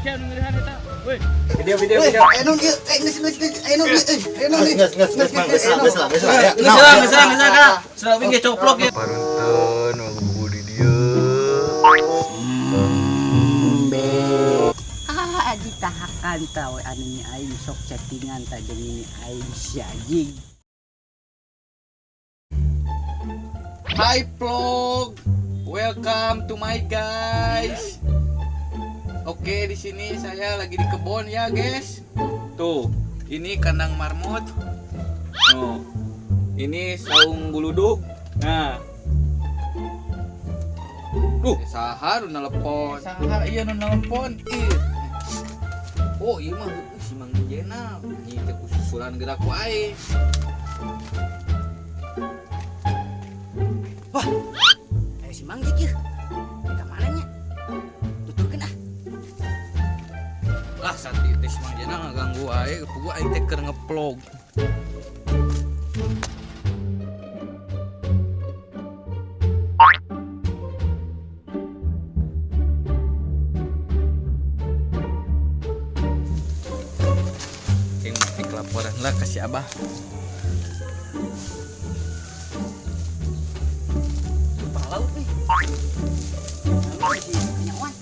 sia nu ngeurehan eta. Weh. Video. Geus Kak. Sudah wingi coplok ya. Paruntun ngagugu di dieu. Aji tahakan tau anu nya aing sok chattingan ta jeung ini aing si anjing. Hi vlog. Welcome to my guys. Oke, di sini saya lagi di kebun ya, guys. Tuh, ini kandang marmut. Oh. Ini saung buludug. Nah. Saha nu nelpon. Saha ieu nu nelpon. Oh, ieu mah si Mang Jenal. Ieu teh susulan gerak wae. Wah. Ayo si Mang Jik. Ka mananya? Tuturkeun ah. Lah santi teh si Mang Jenal ngaganggu wae, pugu aing teh keur ngeplog. Laporan lah kasih abah. Sumpah laut nih. Nyawan.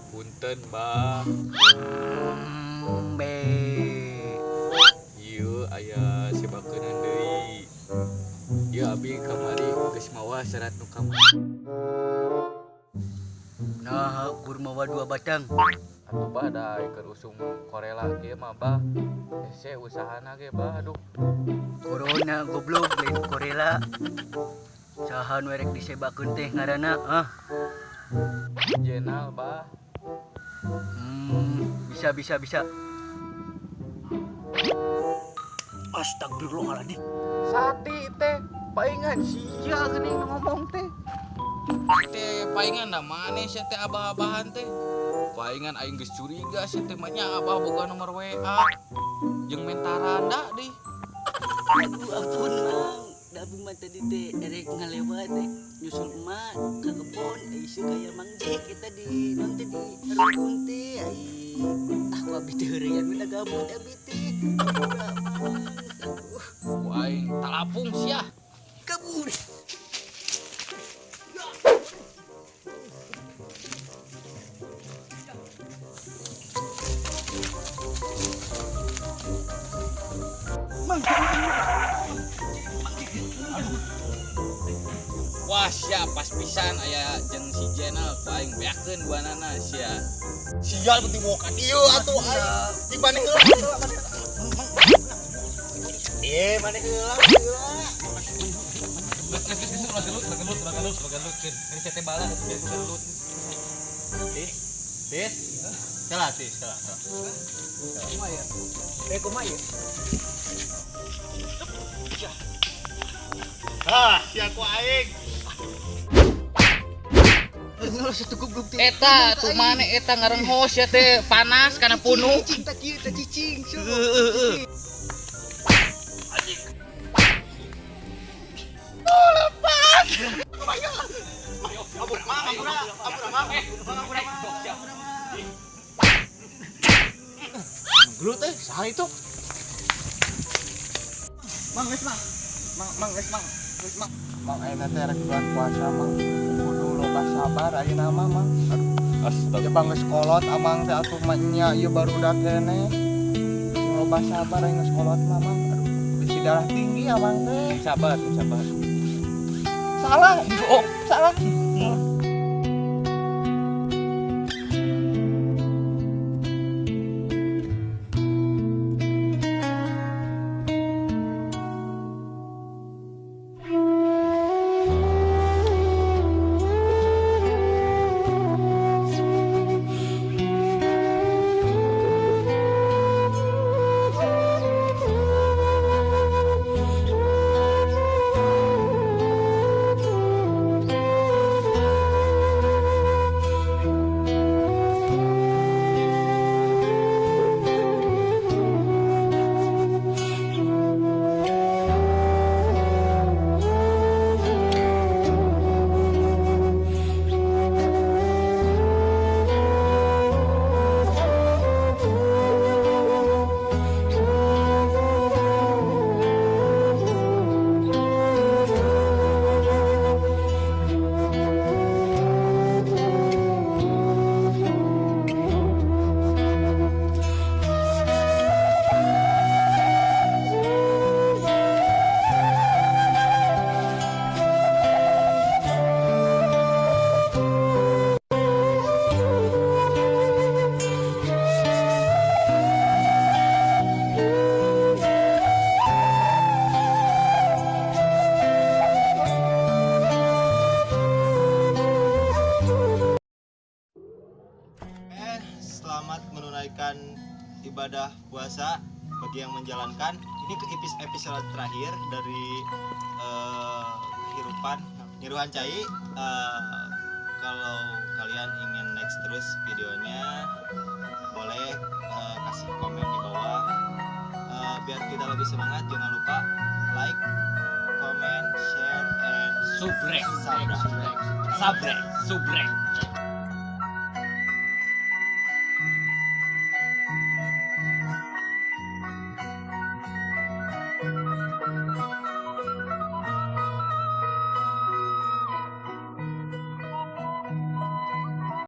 Punten, Bah. Be. Ieu aya sibakeun deui. Ya abi kamari geus mawa syarat nu kamari. Nah, kurma 2 batang. Atuh bah da keur usum korela kieu mah bah. Hese usahana ge bah aduh. Corona goblok lain korela. Saha nu erek disebakeun teh ngaranna ah. Jenal bah. Bisa. Astagfirullahaladzim. Sati teh paingan sia geuning nu ngomong teh. Teh paingan da maneh sia teh abah-abahan teh. Paingan aing geus curiga sia teh mah nya abah boga nomor WA. Jeung mentaranda deui. Aduh ampun Mang. Tapi mah tadi teh erek ngalewat teh nyusul emak ke kebun isu kaya Mang Jek kita di non teh di rukun teh aku abi teh heureyan mina gabut abi teh. Ku aing talapung sia. Kabur. Wah sia pas pisan aya jeung si Jenal ku aing beakeun duanana sia. Sial penting mau ka dieu atuh aing. Di mana heula? Mana heula? Lagelut. Ini teh bala biar ku gelut. Tis. Salah. Kumaha ya? Sia ku aing. Eta tuh mana eta ngarenghos ya teh panas kana punu. Cicing. Gelut saha itu? Mang geus Mang. Mang ayeuna teh rek bulan puasa mang. Kudu loba sabar ayeuna mah mang. Astaga. Ya bang geus kolot amang teh atuh mah nya ieu barudak keneh. Loba sabar ayeuna geus kolot mah mang. Aduh, bisi darah tinggi amang teh. Sabar. Salah. Oh, salah. menunaikan ibadah puasa bagi yang menjalankan. Ini ke episode terakhir dari kehidupan Nyiruhan Cai. Kalau kalian ingin next terus videonya, boleh kasih komen di bawah. Biar kita lebih semangat, jangan lupa like, comment, share, and Subrek. subscribe. Subrek.